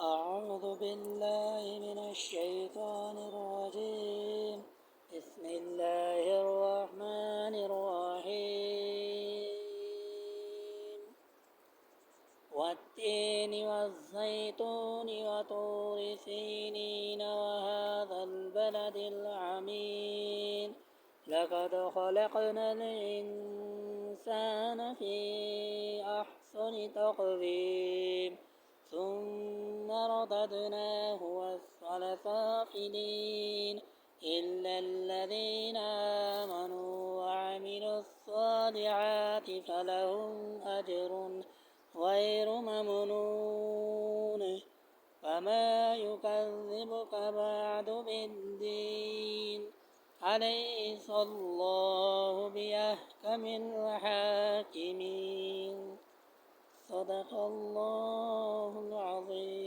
أعوذ بالله من الشيطان الرجيم. بسم الله الرحمن الرحيم. والتين والزيتون وطور سينين وهذا البلد العميد لقد خلقنا الإنسان في أحسن تقويم ثم رددناه أسفل سافلين إلا الذين آمنوا وعملوا الصالحات فلهم أجر غير ممنون فما يكذبك بعد بالدين أليس الله بأحكم الحاكمين صدق الله العظيم.